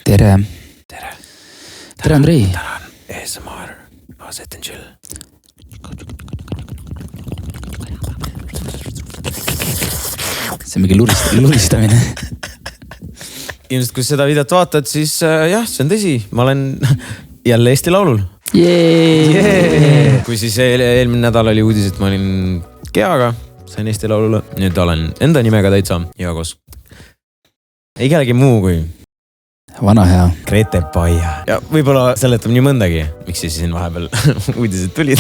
tere, Andrei. Tänan, ASMR, aset and chill. See on mingi luristamine. Ilmselt, kui seda videot vaatad, siis jah, see on tõsi. Ma olen jälle Eesti Laulul. Yeah. Kui siis eelmine nädal oli uudis, et ma olin Keaga, sain Eesti Laulule. Nüüd olen enda nimega täitsa ja koos ei kellegi muu kui vana hea Grete Paia. Ja võib-olla seletab nii mõndagi, miks siis siin vahepeal uudised tulid.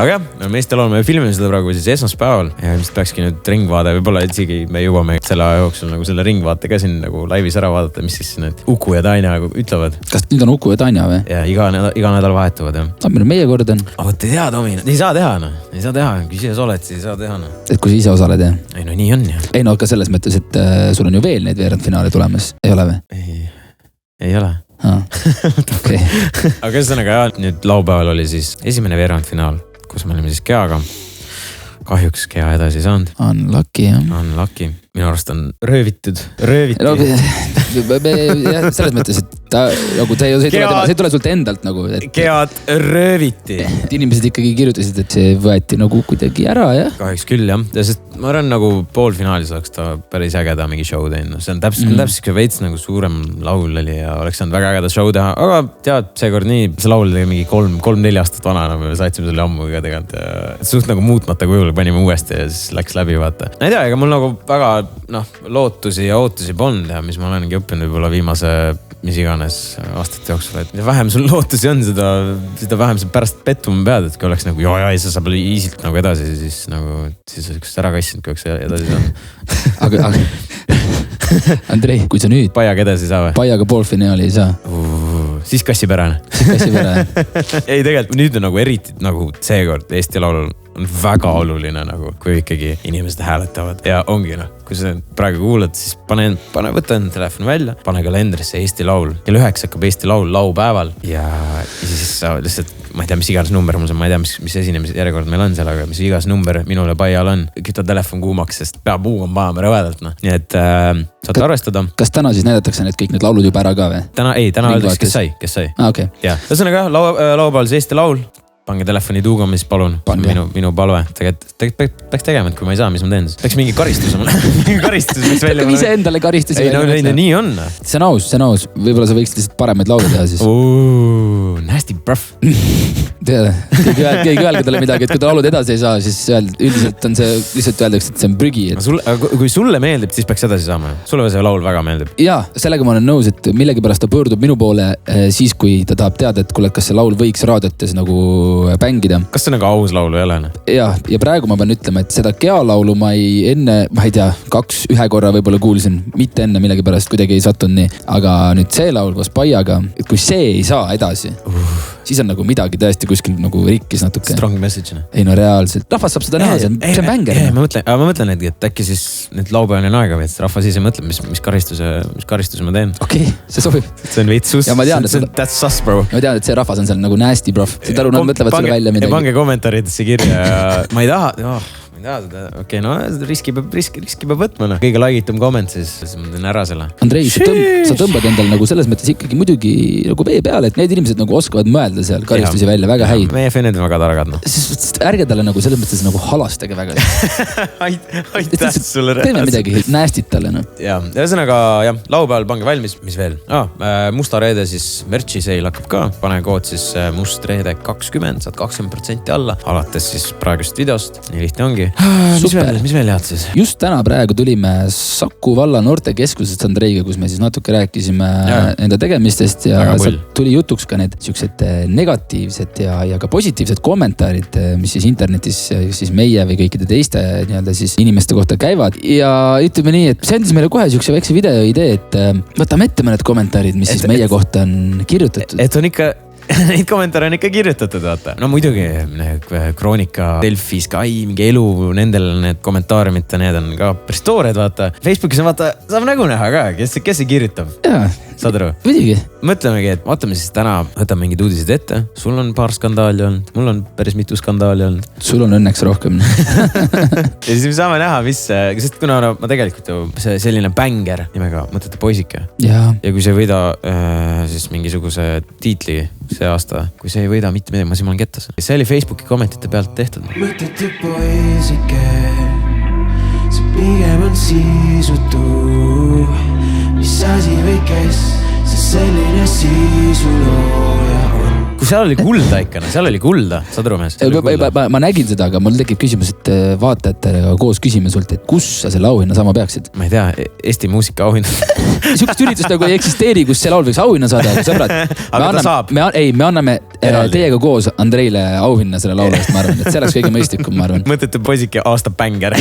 Aga jah, me Eesti Laul, me filmime seda praegu siis esmaspäeval ja ilmselt peakski nüüd ringvaade, võib-olla isegi me jõuame selle aja jooksul nagu selle ringvaate ka siin nagu laivis ära vaadata, mis siis need Uku ja Tanja ütlevad. Kas nüüd on Uku ja Tanja või? Ja iga nädal vahetuvad jah. Meie kord on. Vot ei tea, Tomi, ei saa teha, no. Ei saa teha, kui ise oled, siis ei saa teha, no. Et kui sa ise osaled, jah? Ei no nii on jah. Ei no ka selles mõttes, et sul on ju veel neid veerandfinaale tulemas, ei ole või? Ei ole. Okay. Aga ühesõnaga jah, nüüd laupäeval oli siis esimene veerandfinaal, kus me olime siis Keaga. Kahjuks Kea edasi ei saanud. Unlucky, jah. Unlucky. Minu arust on rööviti. No, selles mõttes, et ta ei tule sult endalt nagu. Kead rööviti. Inimesed ikkagi kirjutasid, et see võeti nagu kuidagi ära, jah? Kahjuks küll, jah. Sest ma arvan nagu poolfinaalis oleks ta päris ägeda mingi show teinud. See on täpselt veits nagu suurem laul oli ja oleks saanud väga ägeda show teha. Aga tead, seekord nii, see laul oli mingi 3-4 aastat vana, me saatsime selle ammu ka tegelikult. Suht nagu muutmata kujul panime uuesti ja siis läks läbi, vaata. Ma ei tea, ega mul nagu väga lootusi ja ootusi polnud ja mis ma olengi õppinud võib-olla viimase mis iganes aastate jooksul, et vähem sul lootusi on, seda vähem sa pärast pettuma pead, et kui oleks nagu see saab easilt nagu edasi, siis nagu siis oleks ära kassinud, kui oleks edasi saanud. Aga Andrei, kui sa nüüd Paiaga edasi ei saa või? Paiaga poolfinaali ei saa. Siis kassipärane. Ei tegelikult nüüd on nagu eriti nagu seekord Eesti Laulul on väga oluline nagu, kui ikkagi inimesed hääletavad ja ongi kui sa praegu kuulad, siis võta enda telefon välja, pane kalendrisse Eesti Laul. Kell 9 hakkab Eesti Laul laupäeval ja siis sa lihtsalt, ma ei tea, mis iganes number mul on, ma ei tea, mis esinemise järjekord meil on seal, aga mis iganes number minule Paial on, kütta telefon kuumaks, sest peab huugam paama rõvedalt. Nii et saate arvestada. Kas täna siis näidatakse need kõik need laulud juba ära ka või? Täna öeldaks, kes sai. Okay. Ja ühesõnaga laupäeval see Eesti Laul. Pange telefoni tuugama, siis palun. Minu palve. Tegelikult peaks tegema, et kui ma ei saa, mis ma teen. Peaks mingi karistus mulle. Hakkab ise endale karistusi. Nii on. See on aus. Võib-olla sa võiksid lihtsalt paremaid laule teha siis. Nasty bruv. Teada, keegi öelge talle midagi, et kui ta laulud edasi ei saa, siis üldiselt on see, lihtsalt öeldakse, et see on prügi. Kui sulle meeldib, siis peaks edasi saama. Sulle see laul väga meeldib. Jaa, sellega ma olen nõus, et millegipärast ta pöördub minu poole siis, kui ta tahab teada, et kuule, kas see laul võiks raadiotes nagu pängida. Kas see nagu aus laulu ei ole? Ja praegu ma pean ütlema, et seda Kea laulu ma ei tea, ühe korra võib-olla kuulsin, mitte enne millegipärast kuidagi ei sattunud nii. Aga nüüd see laul koos Paiaga, et kui see ei saa edasi, siis on nagu midagi tõesti kuskil nagu rikkis natuke. Strong message. Ei no reaalselt. Rahvas saab seda näha, see on bänger. Ma mõtlen, et äkki siis nüüd laupäevane aega või, et rahvas ise mõtleb, mis karistuse ma teen. Okei, see sobib. See on veits sus. That's sus, bro. Ma tean, et see rahvas on seal nagu nasty, bro. Seda aru, nad mõtlevad selle välja midagi. Pange kommentaaridesse kirja ja ma ei taha okei, no riski peab võtma. Kõige laigitum komment, siis ma teen ära selle. Andrei, sa tõmbad endal nagu selles mõttes ikkagi muidugi nagu vee peale, et need inimesed nagu oskavad mõelda seal karistusi välja väga häid. Meie fännid on väga targad. Ärge talle nagu selles mõttes nagu halastage väga. Aitäh sulle. Teeme midagi nästit talle. Ja ühesõnaga, laupäeval pange valmis. Mis veel? Musta reede siis merchi seil hakkab ka. Pane kood siis must reede 20, saad 20% alla. Alates siis praegust videost. Nii lihtne ongi. Mis veel head siis? Just täna praegu tulime Saku valla noortekeskusest Andreiga, kus me siis natuke rääkisime enda tegemistest ja tuli jutuks ka need siuksed negatiivsed ja ka positiivsed kommentaarid, mis siis internetis siis meie või kõikide teiste nii-öelda siis inimeste kohta käivad. Ja ütleme nii, et see andis meile kohe siukse väikse video idee, et võtame ette mõned kommentaarid, mis siis meie kohta on kirjutatud. Et on ikka neid kommentaare on ikka kirjutatud, vaata. No muidugi Kroonika, Delfi, Sky, mingi Elu, nendel need kommentaariumid, need on ka päris toored, vaata. Facebookis on vaata, saab nägu näha ka, kes see kirjutab. Saad aru? Muidugi. Mõtlemegi, et vaatame siis täna, võtame mingid uudised ette. Sul on paar skandaali olnud, mul on päris mitu skandaali olnud. Sul on õnneks rohkem. Ja siis me saame näha, mis, sest kuna ma tegelikult see selline bänger nimega Mõtete poisike. Ja kui see ei võida siis mingisuguse tiitli see aasta, kui see ei võida mitte midagi, siis ma olen kettas. See oli Facebooki kommentite pealt tehtud. Mõtete poisike, see pigem on siisutu. Mis asi või kes, see selline sisulooja on. Kui seal oli kulda ikka, seal oli kulda, saad aru mees? Ma nägin seda, aga mul tekib küsimus, et vaatajatele koos küsime sult, et kus sa selle auhinna sama peaksid? Ma ei tea, Eesti muusika auhinna. Sihukest üritust nagu ei eksisteeri, kus see laul võiks auhinna saada, aga sõbrad. Aga ta saab. Me anname teiega koos Andreile auhinna selle laulu eest, ma arvan, et see oleks kõige mõistlikum, ma arvan. Mõtete poisike aasta bänger.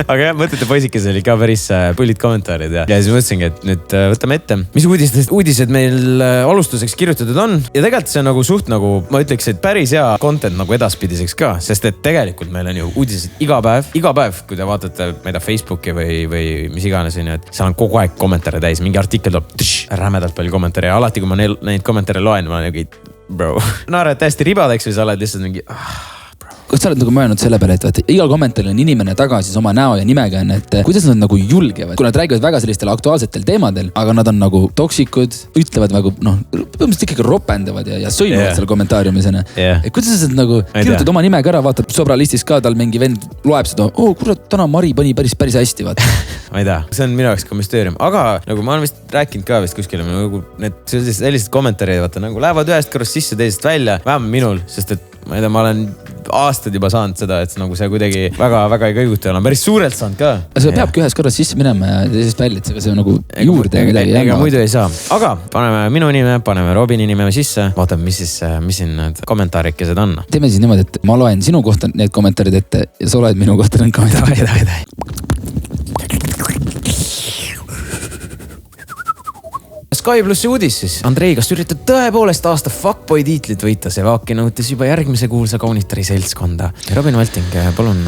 Aga jah, Mõtete poisikes oli ka päris pullid kommentaarid ja siis mõtlesingi, et nüüd võtame ette. Mis uudised meil alustuseks kirjutatud on? Ja tegelikult see on nagu suht nagu, ma ütleks, et päris hea content nagu edaspidiseks ka, sest et tegelikult meil on ju uudised iga päev, kui te vaatate, ma ei tea, Facebooki või mis iganes, et seal on kogu aeg kommentaare täis, mingi artikkel tuleb rämedalt palju kommentaare ja alati, kui ma neid kommentaare loen, ma nagu, bro, naerad täiesti ribadeks või sa oled lihtsalt mingi... Kas sa oled nagu mõelnud selle peale, et igal kommentaaril on inimene taga siis oma näo ja nimega, et kuidas nad nagu julgevad, kui nad räägivad väga sellistel aktuaalsetel teemadel, aga nad on nagu toksikud, ütlevad nagu, põhimõtteliselt ikkagi ropendavad ja sõimuvad seal kommentaariumisena. Kuidas sa nagu kirjutad oma nimega ära, vaatad sõbralistis ka, tal mingi vend loeb seda, kurat, täna Mari pani päris hästi, vaata. Ma ei tea, see on minu jaoks ka müsteerium, aga nagu ma olen vist rääkinud ka vist kuskil, nagu need sellised kommentaarid, vaata, nagu lähevad ühest kõrvast sisse, teisest välja, vähem minul, sest et ma ei tea, ma olen aastad juba saanud seda, et nagu see kuidagi väga ei kõiguta, olen päris suurelt saanud ka. See peabki ühest korrast sisse minema ja teisest välja, et see on nagu juurde midagi. Ega muidu ei saa. Aga paneme minu nime, paneme Robini nime sisse. Vaatame, mis siin need kommentaarikesed on. Teeme siis niimoodi, et ma loen sinu kohta need kommentaarid ette ja sa loed minu kohta need kommentaarid. Sky Plussi uudis siis. Andrei, kas üritad tõepoolest aasta fuckboy tiitlit võita? See vaaki nõutis juba järgmise kuulsa kaunitari seltskonda. Robin Valting, palun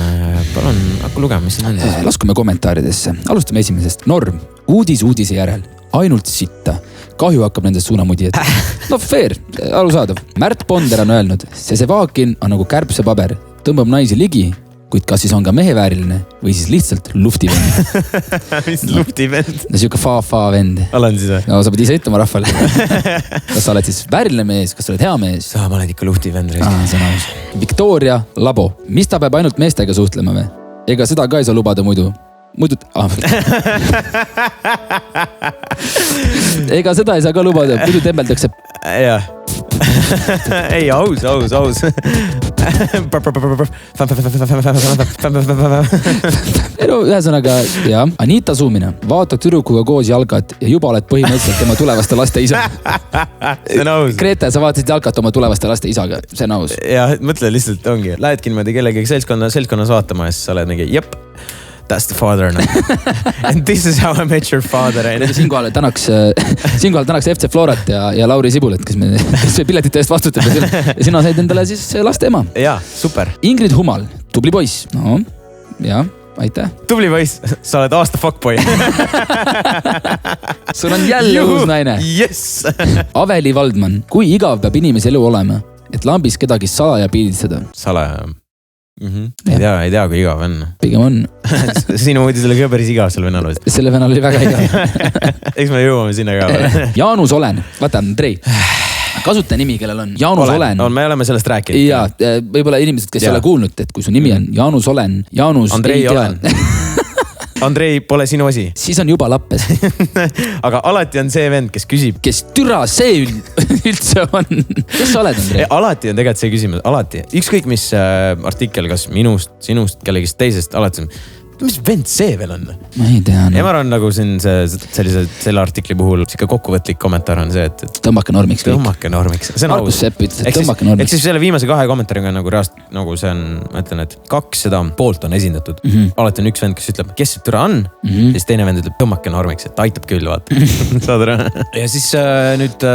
hakka lugema, mis siin on siis. Laskume kommentaaridesse. Alustame esimesest. Norm. Uudise järel. Ainult sitta. Kahju hakkab nendest suunamudi ette. No fair, arusaadav. Märt Ponder on öelnud, see vaakin on nagu kärbsepaber. Tõmbab naisi ligi, kuid kas siis on ka mehevääriline või siis lihtsalt luftivend? Mis luftivend? No siuke fa vend. Olen siis või? No sa pead ise ütlema rahvale. Kas sa oled siis vääriline mees, kas sa oled hea mees? Ma olen ikka luftivend. See on aus. Victoria Labo. Mis ta peab ainult meestega suhtlema või? Ega seda ka ei saa lubada muidu. Ega seda ei saa ka lubada, muidu tembeldakse. Jah. Ei, aus. Ühesõnaga, jah. Anita Suumine. Vaata tüdrukuga koos jalgat ja juba oled põhimõtteliselt tema tulevaste laste isa. See on aus. Grete, sa vaatasid jalgat oma tulevaste laste isaga. See on aus. Jah, mõtle lihtsalt ongi. Lähedki niimoodi kellegi seltskonnas vaatama ja siis sa oled mingi, jep. That's the father now. And this is how I met your father. Siinkohal tänaks FC Florat ja Lauri Sibulat, kes me piletite eest vastutab ja sina said endale siis laste ema. Jaa, super. Ingrid Humal, tubli poiss. No, jah, aitäh. Tubli poiss, sa oled aasta fuckboy. Sul on jälle uus naine. Yes. Aveli Valdman, kui igav peab inimese elu olema, et lambis kedagi salaja pildistada? Salaja. Ei tea, kui igav on. Pigem on. Sinu uudis oli ka päris igav selle vennal. Selle vennal oli väga igav. Eks me jõuame sinna ka. Jaanus Olen. Vaata, Andrei. Kasuta nimi, kellel on Jaanus Olen. Me oleme sellest rääkinud. Ja võibolla inimesed, kes ei ole kuulnud, et kui su nimi on Jaanus Olen. Andrei Olen. Andrei, pole sinu asi. Siis on juba lappes. Aga alati on see vend, kes küsib. Kes türa see üldse on? Kes sa oled, Andrei? Alati on tegelikult see küsimus, alati. Ükskõik mis artikkel, kas minust, sinust, kellegist teisest, alati mis vend see veel on? Ma ei tea. Ja ma arvan nagu siin selle artikli puhul siuke kokkuvõtlik kommentaar on see, et tõmmake normiks kõik. Tõmmake normiks. Markus Sepp ütles, et tõmmake normiks. Ehk siis selle viimase 2 kommentaariga nagu reast, nagu see on, ma ütlen, et 2 seda poolt on esindatud. Alati on üks vend, kes ütleb, kes see türa on, siis teine vend ütleb, tõmmake normiks, et aitab küll, vaata. Saad ära? Ja siis nüüd,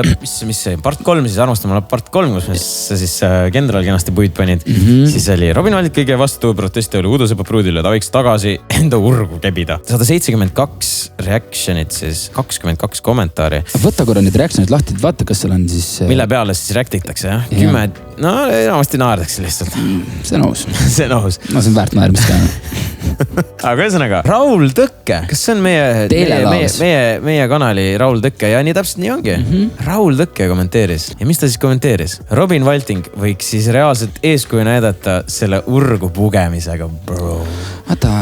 mis see, part 3 siis armastama part 3, kus me siis Kendral kenasti puid panid. Siis oli Robin Valting kõige vastu, protesti oli Uudo Sepa Pruudile, ta võiks tagasi enda urgu kebida. 172 reactionit siis, 22 kommentaari. Võta korra need reactionid lahti, vaata, kas seal on siis... Mille peale siis reactitakse, jah? 10, no enamasti naerdakse lihtsalt. See on aus. See on aus. No see on väärt naermist ka. Aga ühesõnaga, Raul Tõkke, kas see on meie kanali Raul Tõkke ja nii täpselt nii ongi. Raul Tõkke kommenteeris ja mis ta siis kommenteeris? Robin Valting võiks siis reaalselt eeskuju näidata selle urgu pugemisega, bro. Vaata...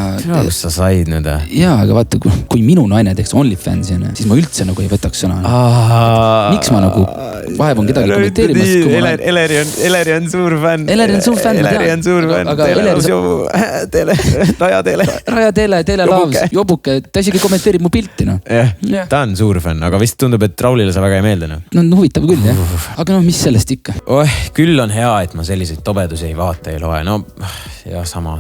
Kus sa said nüüd? Jaa, aga vaata, kui minu naine teeks OnlyFansi, siis ma üldse nagu ei võtaks sõna. Miks ma nagu vaevun kedagi kommenteerimas? Eleri on suur fänn. Eleri on suur fänn. Eleri on suur fänn. Raja Teele Laavs, Jobuke, ta isegi kommenteerib mu pilti, no. Ta on suur fänn, aga vist tundub, et Raulile sa väga ei meelde, no. No huvitav küll, jah. Aga mis sellest ikka? Küll on hea, et ma selliseid tobedusi ei vaata, ei loe. No, ja sama.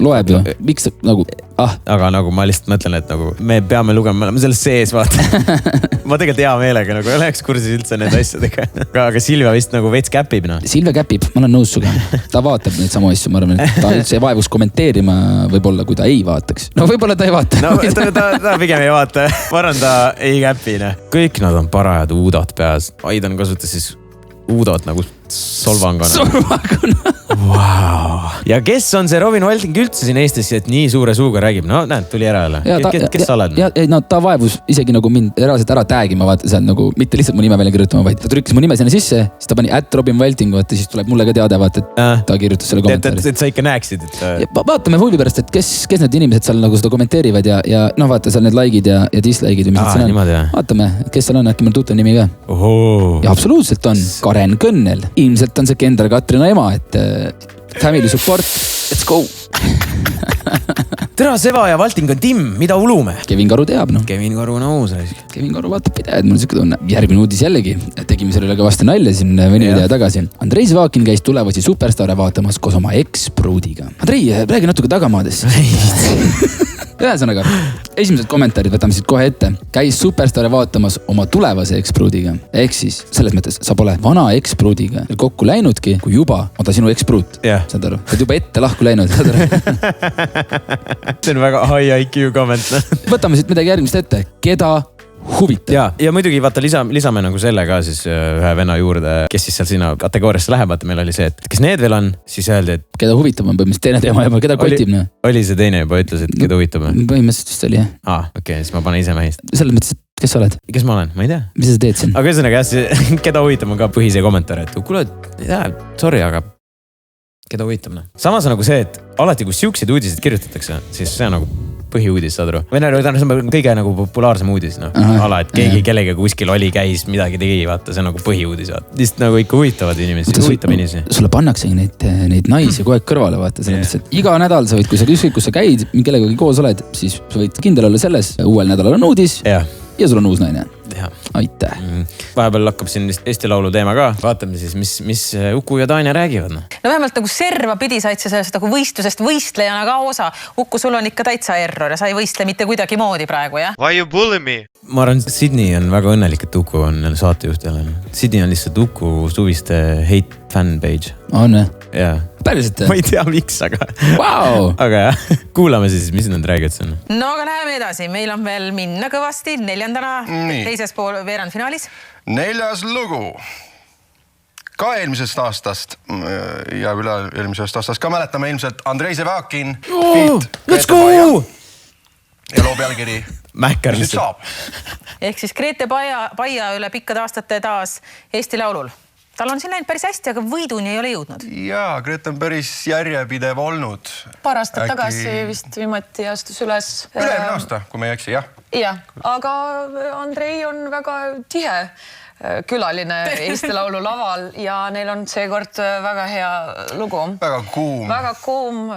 Loeb ju. Miks nagu... Aga nagu ma lihtsalt mõtlen, et nagu me peame lugema, me oleme sellest sees, vaata. Ma tegelikult hea meelega nagu oleks kursis üldse need asjadega. Aga Silvia vist nagu veits käpib, no. Silvia käpib, ma olen nõus suga. Ta vaatab neid samu asju, ma arvan, et ta üldse ei vaevuks kommenteerima võib-olla, kui ta ei vaataks. No võib-olla ta ei vaata. No ta pigem ei vaata. Ma arvan, ta ei käpi, ne. Kõik nad on parajad uudad peas. Aidan kasutas siis uudad nagu solvangana. Wow. Ja kes on see Robin Valting üldse siin Eestis, et nii suure suuga räägib? No näed, tuli ära jälle. Kes sa oled? No ta vaevus isegi nagu mind reaalselt ära tagima, vaata seal nagu mitte lihtsalt mu nime välja kirjutama, vaid ta trükkis mu nime sinna sisse, siis ta pani @Robin Valting, vaata siis tuleb mulle ka teada, vaata, et ta kirjutas selle kommentaari. Et sa ikka näeksid, et... Vaatame huvi pärast, et kes need inimesed seal nagu seda kommenteerivad ja noh, vaata seal need like'id ja dislike'id ja mis need siin on. Vaatame, kes seal on, äkki meil tuttav nimi ka. Ja absoluutselt on Karen Kõnnel. Ilmselt on see Kendra Katrina ema, et family support, let's go. Tere, Seva ja Valting on Tim, mida ulume? Kevin Karu teab, noh. Kevin Karu on aus. Kevin Karu vaatab pidevalt, mul on siuke tunne. Järgmine uudis jällegi, tegime sellele ka vastu nalja siin mõni video tagasi. Andrei Zvakin käis tulevasi superstaare vaatamas koos oma ex-pruudiga. Andrei, räägi natuke tagamaadest. Ühesõnaga, esimesed kommentaarid võtame siit kohe ette. Käis superstaare vaatamas oma tulevase ex-pruudiga. Ehk siis, selles mõttes, sa pole vana ex-pruudiga kokku läinudki, kui juba on ta sinu ex-pruut. Saad aru? Ta juba ette lahku läinud. Saad aru? See on väga high IQ komment. Võtame siit midagi järgmist ette. Keda huvitab? Ja muidugi vaata lisame nagu selle ka siis ühe venna juurde, kes siis seal sinna kategooriasse läheb. Vaata meil oli see, et kes need veel on, siis öeldi, et... Keda huvitab on põhimõtteliselt teine teema juba, keda kotib? Oli see teine juba ütles, et keda huvitab? Põhimõtteliselt vist oli, jah. Okei, siis ma panen ise mähist. Selles mõttes, et kes sa oled? Kes ma olen? Ma ei tea. Mis sa teed siin? Aga ühesõnaga jah, keda huvitab on ka põhise kommentaar, et kuule, sorry, aga keda huvitab? Samas on nagu see, et alati kui siukseid uudiseid kirjutatakse, siis see on nagu põhiuudis, saad aru. Või kõige nagu populaarsem uudis, noh. Ala, et keegi kellega kuskil oli, käis, midagi tegi, vaata, see on nagu põhiuudis, vaata. Lihtsalt nagu ikka huvitavad inimesi, huvitab inimesi. Sulle pannaksegi neid naisi kogu aeg kõrvale, vaata, selles mõttes, et iga nädal sa võid, kui sa ükskõik, kus sa käid, kellegagi koos oled, siis sa võid kindel olla selles, uuel nädalal on uudis ja sul on uus naine. Aitäh. Vahepeal hakkab siin Eesti Laulu teema ka. Vaatame siis, mis Uku ja Tanja räägivad. No vähemalt nagu serva pidi said sa sellest nagu võistlusest võistlejana ka osa. Uku, sul on ikka täitsa error ja sa ei võistle mitte kuidagi moodi praegu, jah? Why you bully me? Ma arvan, Sydney on väga õnnelik, et Uku on saatejuht jälle. Sydney on lihtsalt Uku suviste hate fanpage. On, jah? Päriselt? Ma ei tea, miks, aga... Wow! Aga jah, kuulame siis, mis nad räägivad siin. No aga läheme edasi. Meil on veel minna kõvasti 4. teises pool veerandfinaalis. 4. lugu. Ka eelmisest aastast ja üle eelmisest aastast ka mäletame ilmselt Andrei Zvakin. Let's go! Ja loo pealkiri. Mäkkar lihtsalt. Ehk siis Grete Paia üle pikkade aastate taas Eesti Laulul. Tal on siin läinud päris hästi, aga võiduni ei ole jõudnud. Jaa, Grete on päris järjepidev olnud. Paar aastat tagasi vist viimati astus üles. Üle aasta, kui me ei eksi, jah. Jah, aga Andrei on väga tihe külaline Eesti Laulu laval ja neil on seekord väga hea lugu. Väga kuum. Väga kuum.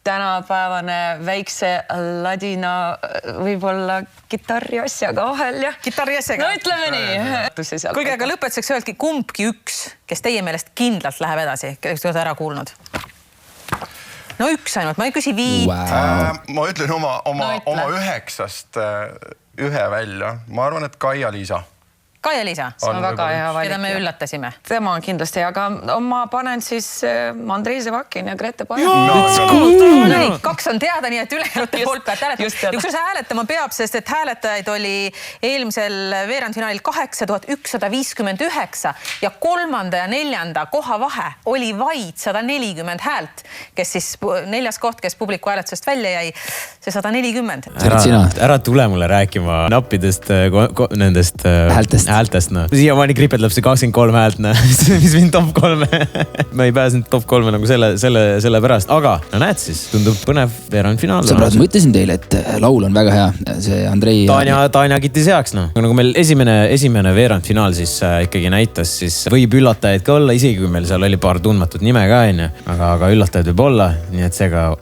tänapäevane väikse ladina võib-olla kitarriasjaga vahel ja. Kitarriasjaga? No ütleme nii. Kuulge, aga lõpetuseks öeldki kumbki üks, kes teie meelest kindlalt läheb edasi, kes oled ära kuulnud? No üks ainult, ma ei küsi 5. Ma ütlen oma 9 ühe välja. Ma arvan, et Kaia-Liisa. Kaia-Liisa? See on väga hea valik. Keda me üllatasime. Tema on kindlasti, aga ma panen siis Andrei Zevakin ja Grete Paja. No, 2 on teada, nii et ülejäänud poolt pead hääletama. Üks hääletama peab, sest et hääletajaid oli eelmisel veerandfinaalil 8159 ja 3. ja 4. koha vahe oli vaid 140 häält, kes siis 4. koht, kes publiku hääletusest välja jäi, see 140. Ära tule mulle rääkima nappidest nendest häältest, no. Siiamaani kripetleb see 23 häält, mis mind top 3. Ma ei pääsenud top 3 nagu selle pärast. Aga no näed siis, tundub põnev veerandfinaal. Sõbrad, ma ütlesin teile, et laul on väga hea. See Andrei... Tanja kitis heaks, no. Nagu meil esimene veerandfinaal siis ikkagi näitas, siis võib üllatajaid ka olla, isegi kui meil seal oli paar tundmatut nime ka, aga üllatajaid võib olla, nii et see ka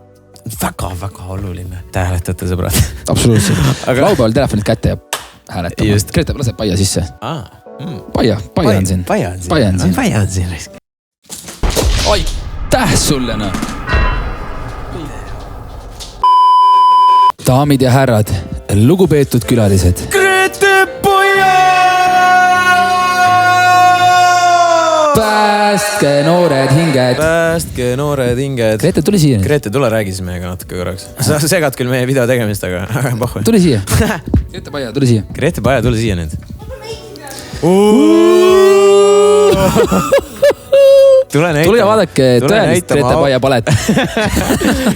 väga oluline. Te hääletate, sõbrad. Absoluutselt. Laupäeval telefonid kätte ja hääletama. Grete, lase Paia sisse. Paia on siin. Paia on siin. Aitäh sulle, no. Daamid ja härrad, lugupeetud külalised. Grete Paia! Päästke noored hinged. Grete, tuli siia. Grete, tule räägis meiega natuke korraks. Sa segad küll meie video tegemist, aga pohhu. Tuli siia. Grete Paia, tuli siia. Grete Paia, tule siia nüüd. Tule ja vaadake tõelist Grete Paia palet.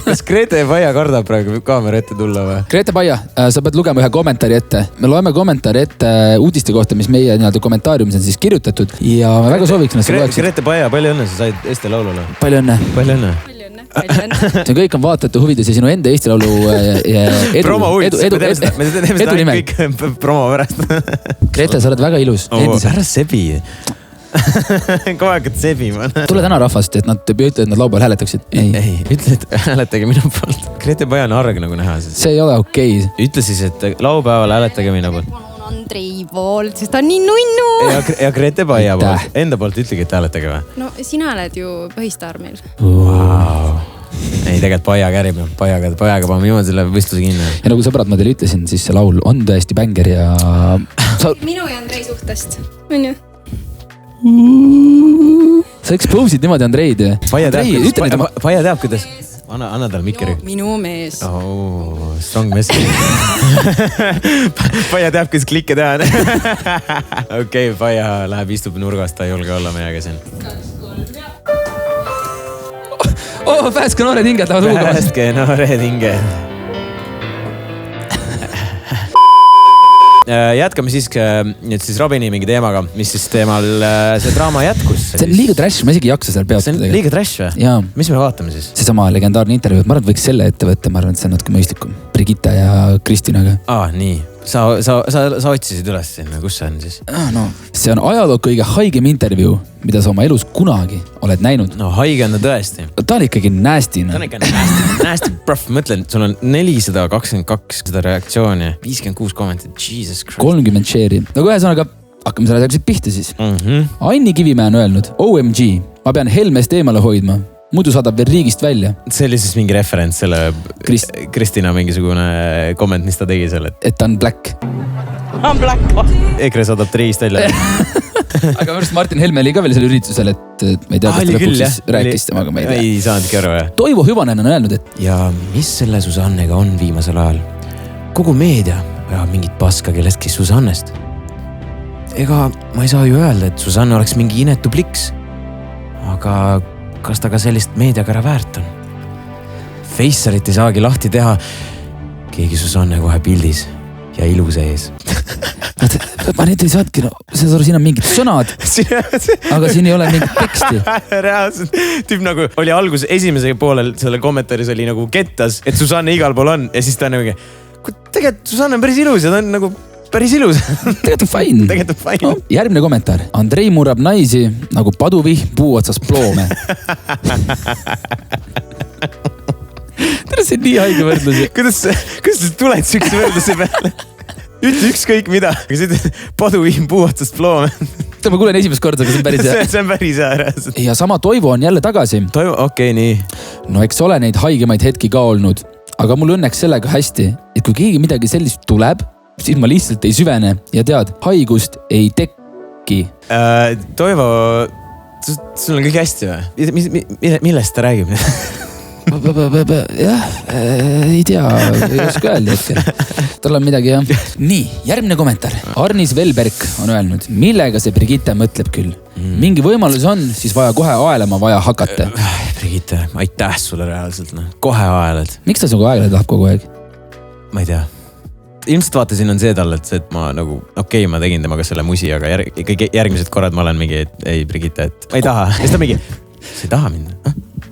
Kas Grete Paia kardab praegu kaamera ette tulla või? Grete Paia, sa pead lugema ühe kommentaari ette. Me loeme kommentaari ette uudiste kohta, mis meie kommentaariumis on siis kirjutatud ja ma väga sooviks, et sa loeksid. Grete Paia, palju õnne, sa said Eesti Laulule. Palju õnne. See kõik on vaatajate huvides ja sinu enda Eesti Laulu edu nimel. Kõik promo pärast. Grete, sa oled väga ilus. Ära sebi. Kogu aeg et sebima. Tule täna rahvast, et nad ütlevad, et nad laupäeval hääletaksid. Ei, ütle, et hääletage minu poolt. Grete Paia on arg nagu näha. See ei ole okei. Ütle siis, et laupäeval hääletage minu poolt. Andrei poolt, sest ta on nii nunnu. Ja Grete Paia poolt. Enda poolt ütlegi, et hääletage või? No sina oled ju põhistaar meil. Ei, tegelikult Paia kärib. Pajaga paneme niimoodi selle võistluse kinni. Ja nagu sõbrad, ma teile ütlesin, siis see laul on tõesti bänger ja... Minu ja Andrei suhtest. On ju? Sa expose'id niimoodi Andreid. Paia teab, kuidas... Anna tal mikri. Minu mees. Strong message. Paia teab, kuidas klikke teha. Okei, Paia läheb, istub nurgast, ta ei julge olla meiega siin. Pääske noored hinged lähevad huugama. Pääske noored hinged. Jätkame siis Robini mingi teemaga, mis siis teemal see draama jätkus. See on liiga trash, ma isegi ei jaksa seal peatada. See on liiga trash või? Jaa. Mis me vaatame siis? See sama legendaarne intervjuu, ma arvan, et võiks selle ette võtta, ma arvan, et see on natuke mõistlikum. Brigitte ja Kristinaga. Nii. Sa otsisid üles sinna, kus see on siis? No, see on ajaloo kõige haigem intervjuu, mida sa oma elus kunagi oled näinud. No haige on ta tõesti. Ta on ikkagi nasty. Ta on ikka nasty. Prof, mõtlen, sul on 422 seda reaktsiooni, 56 kommenti, Jesus Christ. 30 share'i. No ühesõnaga, hakkame selle asjaga pihta siis. Anni Kivimäe on öelnud, OMG, ma pean Helmest eemale hoidma. Muidu saadab veel riigist välja. See oli siis mingi referents selle Kristina mingisugune komment, mis ta tegi seal. Et ta on black. On black. EKRE saadab riigist välja. Aga mõnest Martin Helme oli ka veel selle üritusel, et ma ei tea, kas ta lõpuks siis rääkis temaga, ma ei tea. Ei saanudki aru, jah. Toivo Hüvanen on öelnud, et... Ja mis selle Susannega on viimasel ajal? Kogu meedia ajab mingit paska kellestki Susannest. Ega ma ei saa ju öelda, et Susanne oleks mingi inetu pliks. Aga... kas ta ka sellist meediakara väärt on? Facerit ei saagi lahti teha. Keegi Susanne kohe pildis ja ilu sees. Ma nüüd ei saadki, siin on mingid sõnad, aga siin ei ole mingit teksti. Reaalselt, tüüp nagu oli alguses esimese poolel selle kommentaaris oli nagu kettas, et Susanne igal pool on ja siis ta on nagu, tegelikult Susanne on päris ilus ja ta on nagu päris ilus. Tegelikult on fine. Järgmine kommentaar. Andrei murrab naisi nagu paduvihm puu otsas ploome. see on nii haige võrdlus. kuidas sa tuled siukse võrdluse peale? Ütle ükskõik mida, aga sa ütled paduviim puu otsast ploome. Ma kuulen esimest korda, aga see on päris hea. See on päris hea. Ja sama Toivo on jälle tagasi. Toivo, okei, nii. No eks ole neid haigemaid hetki ka olnud, aga mul õnneks sellega hästi, et kui keegi midagi sellist tuleb, siis ma lihtsalt ei süvene ja tead, haigust ei tekki. Toivo, sul on kõik hästi või? Millest ta räägib? Jah, ei tea, ei oska öelda hetkel. Tal on midagi jah. Nii, järgmine kommentaar. Arnis Velberg on öelnud, millega see Brigitte mõtleb küll. Mingi võimalus on, siis vaja kohe aelema vaja hakata. Brigitte, aitäh sulle reaalselt. Kohe aeled. Miks ta sinuga aeled tahab kogu aeg? Ma ei tea. Ilmselt vaatasin on see talle, et ma nagu, okei, ma tegin temaga selle musi, aga järgmised korrad ma olen mingi, ei Brigitte, et ma ei taha. Ja siis ta mingi, sa ei taha mind.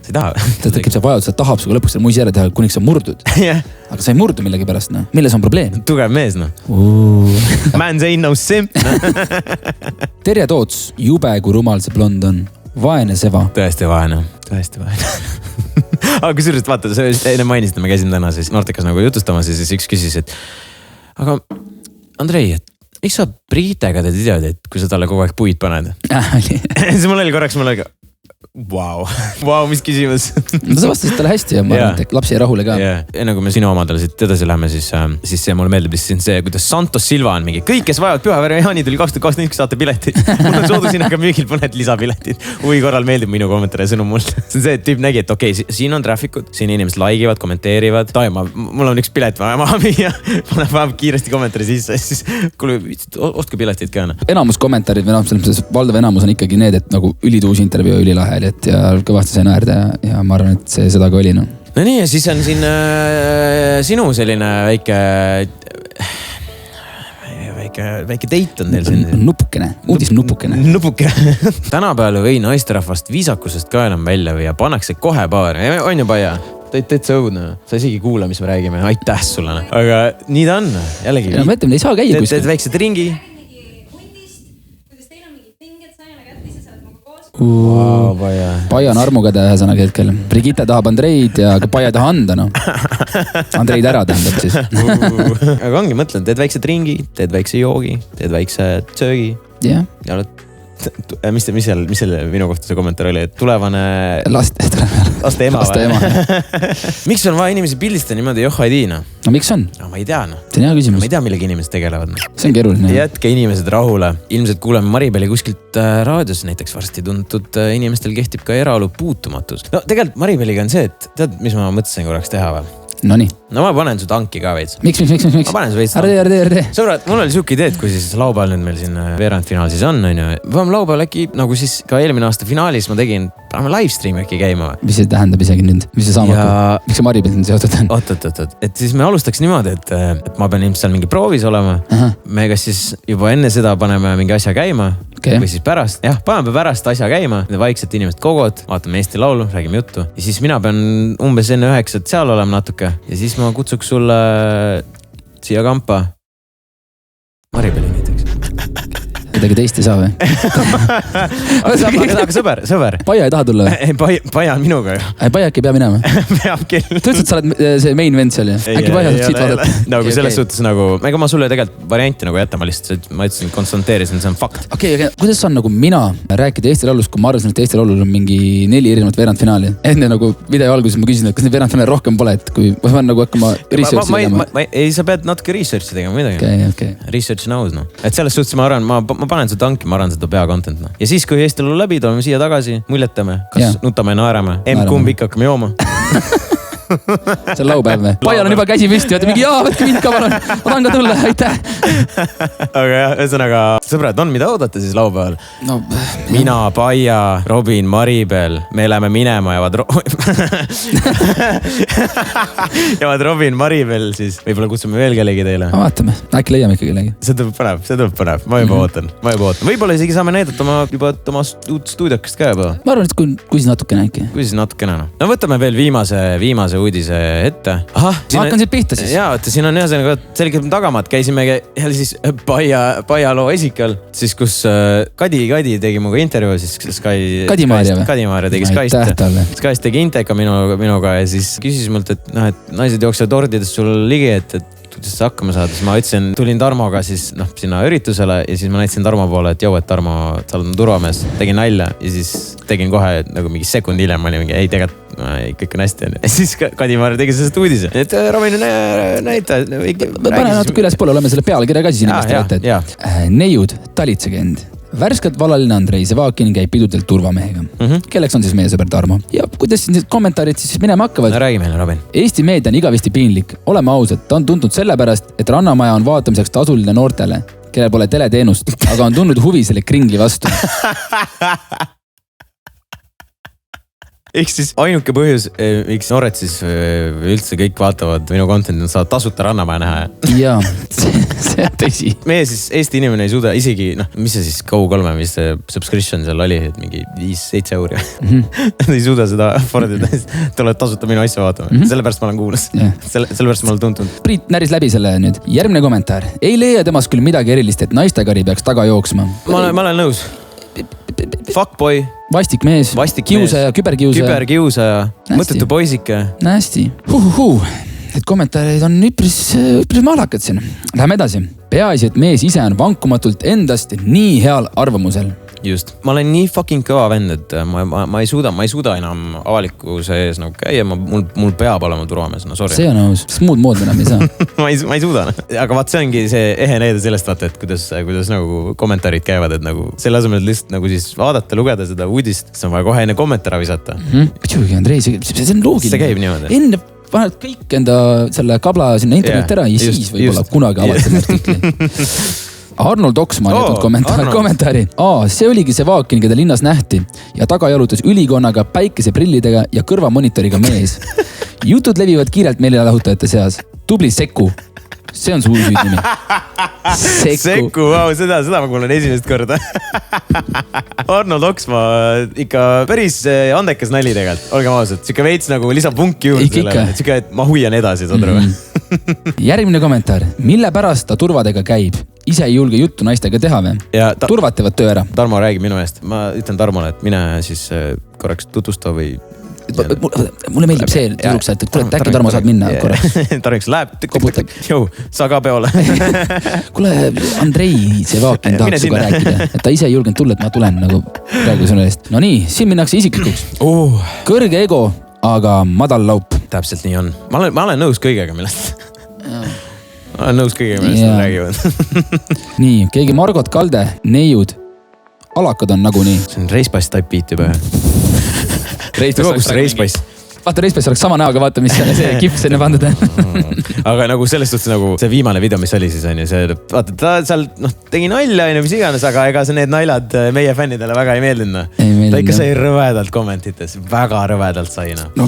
Sa ei taha. Ta tekib see vajadus, et tahab suga lõpuks selle muisi ära teha, kuniks sa murdud. Aga sa ei murdu millegi pärast, no. Milles on probleem? Tugev mees, no. Man say no simp. Terje Toots, jube kui rumal see blond on. Vaene seva. Tõesti vaene. Aga kusjuures vaata, sa enne mainisid, me käisime täna siis Nortekas nagu jutustamas ja siis üks küsis, et aga Andrei, et miks sa Brigittega teed ideaid, et kui sa talle kogu aeg puid paned? Siis mul oli korraks, Vau, mis küsimus. Sa vastasid talle hästi ja ma arvan, et lapsi ei rahule ka. Enne kui me sinu omadele siit edasi läheme, siis see mulle meeldib lihtsalt see, kuidas Santos Silva on mingi. Kõik, kes vajavad Pühapäeva Jaani tuli 2021 saate piletid. Mul on soodushinnaga müügil mõned lisapiletid. Huvi korral meeldib minu kommentaar ja sõnum mul. See on see, et tüüp nägi, et okei, siin on trafficud, siin inimesed laigivad, kommenteerivad. Mul on üks pilet vaja maha müüa. Paneb kiiresti kommentaari sisse. Siis kuule, ostke piletid ka. Enamus kommentaarid või valdav enamus on ikkagi need, et nagu ülituus intervjuu ülilahe. Ja kõvasti sai naerda ja ma arvan, et see seda ka oli. No nii, ja siis on siin sinu selline väike date on teil siin. Nupukene, uudisnupukene. Tänapäeval või naisterahvast viisakusest ka enam välja või ja pannakse kohe paari. On ju Paia? Täitsa õudne. Sa isegi kuula, mis me räägime. Aitäh sulle. Aga nii ta on. Jällegi. Ja ma ütlen, ei saa käia kuskil. Teed väiksed ringi. Paia on armukäde ühesõnaga hetkel. Brigitte tahab Andreid ja Paia ei taha anda, no. Andreid ära tähendab siis. Aga ongi, mõtlen, teed väiksed ringi, teed väikse joogi, teed väikse söögi. Ja oled mis selle minu kohta see kommentaar oli, et tulevane laste ema. Miks on vaja inimesi pildistada niimoodi johhaidina? No miks on? No ma ei tea, noh. See on hea küsimus. Ma ei tea, millega inimesed tegelevad. See on keeruline. Jätke inimesed rahule. Ilmselt kuuleme Maribeli kuskilt raadios näiteks varsti tuntud inimestel kehtib ka eraolu puutumatus. No tegelikult Maribeliga on see, et tead, mis ma mõtlesin korraks teha või? No nii. No ma panen su tanki ka veits. Miks? Ma panen su veits. Arde. Sõbrad, mul oli siuke idee, et kui siis laupäeval nüüd meil siin veerandfinaal siis on, ju. Võime laupäeval äkki, nagu siis ka eelmine aasta finaalis ma tegin, paneme livestreami äkki käima. Mis see tähendab isegi nüüd? Mis see saama hakkab? Miks see Maribel on seotud? Oot. Et siis me alustaks niimoodi, et ma pean ilmselt seal mingi proovis olema. Me kas siis juba enne seda paneme mingi asja käima. Või siis pärast. Jah, paneme pärast asja käima. Vaikselt inimesed kogod, vaatame Eesti laulu, räägime juttu. Ja siis mina pean umbes enne 9 seal olema natuke. Ja siis ma kutsuks sulle siia kampa Maribeli näiteks. Kedagi teist ei saa või? Aga sõber. Paia ei taha tulla või? Paia on minuga ju. Paia äkki ei pea minema? Peab küll. Ta ütles, et sa oled see main vend seal ju. Äkki Paia saab siit vaadata? Nagu selles suhtes nagu, ega ma sulle tegelikult varianti nagu jätta, ma lihtsalt, ma ütlesin, konstanteerisin, see on fakt. Okei, kuidas on nagu mina rääkida Eesti laulust, kui ma arvasin, et Eesti laulul on mingi 4 erinevat veerandfinaali. Enne nagu video alguses ma küsisin, et kas neid veerandfinaali rohkem pole, et kui ma pean nagu hakkama researchi tegema. Ei, sa pead natuke researchi tegema midagi. Okay. Research knows, no. Et selles suhtes ma arvan, ma panen su tanki, ma arvan seda pea content, no. Ja siis, kui Eesti laulu läbi, tuleme siia tagasi, muljetame, kas nutame ja naerame. Kumb ikka hakkame jooma. See on laupäev või? Paial on juba käsi püsti, vaata mingi võtke mind ka palun. Ma tahan ka tulla, aitäh. Aga jah, ühesõnaga, sõbrad, on mida oodata siis laupäeval? No, mina, Paia, Robin, Maribel, me läheme minema, jäävad Robin, Maribel siis. Võib-olla kutsume veel kellegi teile. Vaatame, äkki leiame ikka kellegi. See tuleb põnev. Ma juba ootan. Võib-olla isegi saame näidata oma uut stuudiokast ka juba. Ma arvan, et kui siis natukene äkki. Kui siis natukene. No võtame veel viimase uudise ette. Hakkan siit pihta siis. Jaa, siin on ühesõnaga selgelt tagamaad. Käisime jälle siis Paia-loo esikal, siis kus Kadi tegi muga intervjuu, siis Kadi-Maaria tegi Skyst tegi inteka minuga ja siis küsis mult, et naised jooksevad ordidest sul ligi, et kuidas sa hakkama saad. Siis ma ütlesin, tulin Tarmoga siis sinna üritusele ja siis ma näitasin Tarmo poole, et et Tarmo, sa oled turvamees. Tegin nalja ja siis tegin kohe nagu mingi sekundi hiljem, ma olin mingi, ei tegelikult kõik on hästi. Ja siis Kadi-Maaria tegi sellest uudise. Et Robin näita. Pane natuke üles poole, oleme selle pealkirja ka siis inimestele ette. Neiud, talitsege end. Värskelt valaline Andrei Sevakin käib pidudelt turvamehega. Kelleks on siis meie sõber Tarmo. Ja kuidas siin kommentaarid siis minema hakkavad? Räägi meile, Robin. Eesti meedia on igavesti piinlik. Oleme ausad, ta on tuntud sellepärast, et Rannamaja on vaatamiseks tasuline noortele, kellel pole teleteenust, aga on tundnud huvi selle kringli vastu. Ehk siis ainuke põhjus, miks noored siis üldse kõik vaatavad minu contentit, saavad tasuta Rannamaja näha. Jaa, see on tõsi. Meie siis Eesti inimene ei suuda isegi, mis see siis Go3, mis see subscription seal oli, et mingi 5-7 euri. Ei suuda seda affordida, tuleb tasuta minu asja vaatama. Sellepärast ma olen kuulas. Sellepärast ma olen tuntud. Priit näris läbi selle nüüd. Järgmine kommentaar. Ei leia temast küll midagi erilist, et naistekari peaks taga jooksma. Ma olen nõus. Fuckboy. Vastik mees. Kiusaja, küberkiusaja. Mõttetu poisike. Hästi. Et kommentaarid on üpris malakad siin. Läheme edasi. Peaasi, et mees ise on vankumatult endast nii heal arvamusel. Just. Ma olen nii fucking kõva vend, et ma ei suuda enam avalikkuse ees nagu käia. Mul peab olema turvamees, sorry. See on aus, sest muud mood enam ei saa. ma ei suuda. Aga vaat see ongi see ehe näide sellest vaata, et kuidas nagu kommentaarid käivad, et nagu selle asemel lihtsalt nagu siis vaadata, lugeda seda uudist, siis on vaja kohe enne kommentaara visata. Muidugi, Andrei, see on loogiline. See käib niimoodi. Enne paned kõik enda selle kabla sinna internet ära ja siis võib-olla kunagi avaldame artikli. Arnold Oksmaa jätnud kommentaari. See oligi see Vaakin, keda linnas nähti ja taga jalutas ülikonnaga, päikeseprillidega ja kõrvamonitoriga mees. Jutud levivad kiirelt meelelahutajate seas. Tubli Seku. See on su uus nimi. Seku, seda ma kuulen esimest korda. Arnold Oksmaa ikka päris andekas nali tegelikult. Olgem ausad, siuke veits nagu lisapunki juurde sellele. Siuke, et ma huian edasi, saad aru. Järgmine kommentaar. Mille pärast ta turvadega käib? Ise ei julge juttu naistega teha või? Turvad teevad töö ära. Tarmo räägib minu eest. Ma ütlen Tarmole, et mine siis korraks tutvusta või... Mulle meeldib see tüdruks, et kuule, äkki Tarmo saad minna korraks. Tarviks läheb, jõu, sa ka peole. Kuule, Andrei Sevakin tahaks suga rääkida, et ta ise ei julgenud tulla, et ma tulen nagu praegu sõna eest. No nii, siin minnakse isiklikuks. Kõrge ego, aga madal laup. Täpselt nii on. Ma olen nõus kõigega, millest. Ma olen nõus kõigega, millest nad räägivad. Nii, keegi Margot Kalde, neiud. Alakad on nagunii. See on Reispass type beat juba. Reispass. Vaata, Reispass oleks sama näoga, vaata, mis see kips enne pandud. Aga nagu selles suhtes nagu see viimane video, mis oli siis on ju see, vaata, ta seal tegi nalja ja mis iganes, aga ega see need naljad meie fännidele väga ei meeldinud. Ta ikka sai rõvedalt kommentites, väga rõvedalt sai. No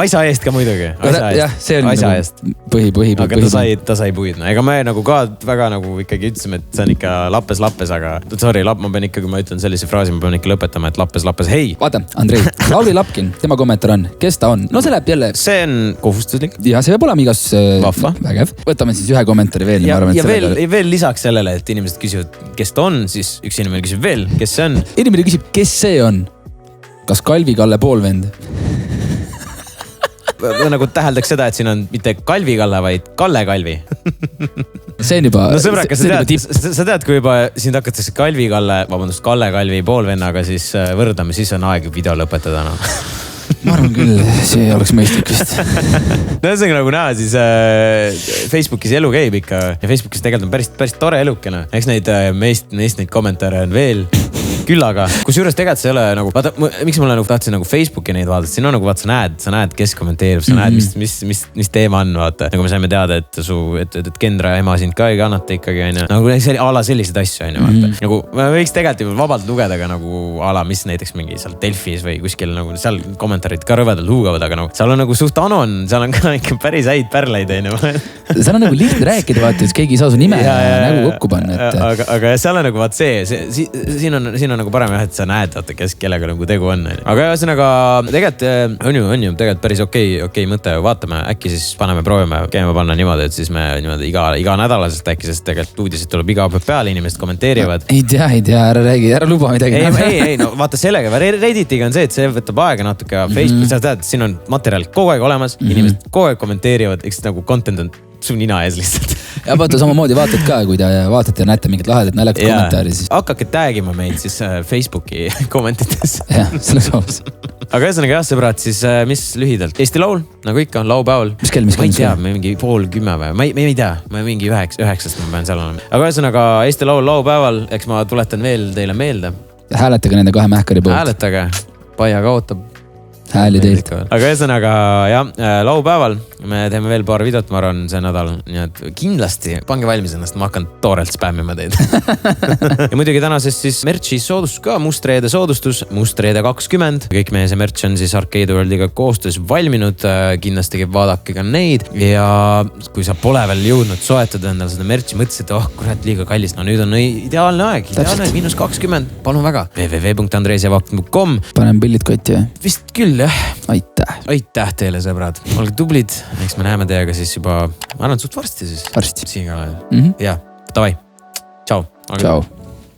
asja eest ka muidugi. Jah, see on põhi. Aga ta sai puid. Ega me nagu ka väga nagu ikkagi ütlesime, et see on ikka lappes, aga sorry, ma pean ikkagi, kui ma ütlen sellise fraasi, ma pean ikka lõpetama, et lappes, hei. Vaata, Andrei, Lauri Lapkin, tema kommentaar on, kes ta on? No see läheb jälle. See on kohustuslik. Ja see peab olema igas vägev. Võtame siis ühe kommentaari veel. Ja veel lisaks sellele, et inimesed küsivad, kes ta on, siis üks inimene küsib veel, kes see on. Inimene küsib, kes see on? Kas Kalvi-Kalle poolvend? Nagu täheldaks seda, et siin on mitte Kalvi-Kalle, vaid Kalle Kalvi. See on juba... No sõbraka, sa tead, kui juba siin hakatakse Kalle Kalvi poolvennaga siis võrdame, siis on aeg video lõpetada. Ma arvan küll, see oleks mõistlik vist. No see on nagu näha, siis Facebookis elu käib ikka ja Facebookis tegelikult on päris tore elukene. Eks meist neid kommentaare on veel küllaga. Kusjuures tegelikult see ei ole nagu, vaata, miks mulle nagu tahtsin nagu Facebooki neid vaadata, siin on nagu, vaata, sa näed, kes kommenteerib, sa näed, mis teema on, vaata. Nagu me saime teada, et Kendra ema sind ka ei kannata ikkagi, on ju. Nagu ala sellised asju, on ju, vaata. Nagu me võiks tegelikult juba vabalt lugeda ka nagu ala, mis näiteks mingi seal Delfis või kuskil nagu seal kommentaarid ka rõvedalt huugavad, aga nagu seal on nagu suht anon, seal on ka ikka päris häid pärleid, on ju. Seal on nagu lihtne rääkida, vaata, et keegi ei saa su nime ja nägu kokku panna. Aga seal on nagu vaat see, siin on nagu parem jah, et sa näed, vaata, kellega nagu tegu on. aga ühesõnaga tegelikult on ju tegelikult päris okei mõte. Vaatame, äkki siis paneme, proovime, käime panna niimoodi, et siis me niimoodi iga nädalaselt äkki, sest tegelikult uudiseid tuleb iga päev peale, inimesed kommenteerivad. Ei tea, ära räägi, ära luba midagi. Ei, no vaata sellega, Redditiga on see, et see võtab aega natuke. Facebook, sa tead, siin on materjal kogu aeg olemas, inimesed kogu aeg kommenteerivad, eks nagu content on su nina ees lihtsalt. Ja vaata, samamoodi vaatad ka, kui te vaatate ja näete mingit lahedat naljakat kommentaari, siis. Hakake tagima meid siis Facebooki kommentides. Jah, selles osas. Aga ühesõnaga jah, sõbrad, siis mis lühidalt? Eesti Laul, nagu ikka, laupäeval. Mis kell? Ma ei tea, mingi 9:30 või? Ma ei tea, mingi 9:00 ma pean seal olema. Aga ühesõnaga Eesti Laul laupäeval, eks ma tuletan veel teile meelde. Hääletage nende 2 mähkari poolt. Hääletage, Paia kaotab. Hääli teilt. Aga ühesõnaga jah, laupäeval me teeme veel paar videot, ma arvan, see nädal. Nii et kindlasti pange valmis ennast, ma hakkan toorelt spämmima teid. Ja muidugi tänases siis merch'i soodustus ka, Mustreede soodustus, Mustreede 20. Kõik meie see merch on siis Arcade Worldiga koostöös valminud. Kindlasti vaadake ka neid. Ja kui sa pole veel jõudnud soetada endale seda merch'i, mõtlesid, kurat, liiga kallis. No nüüd on ideaalne aeg, -20. Palun väga. www.andreisjavak.com. Panen pillid kotti või? Vist küll jah. Aitäh teile, sõbrad. Olge tublid. Eks me näeme teiega siis juba, ma arvan, suht varsti siis. Varsti. Siin ka. Ja, davai. Ciao. Ciao.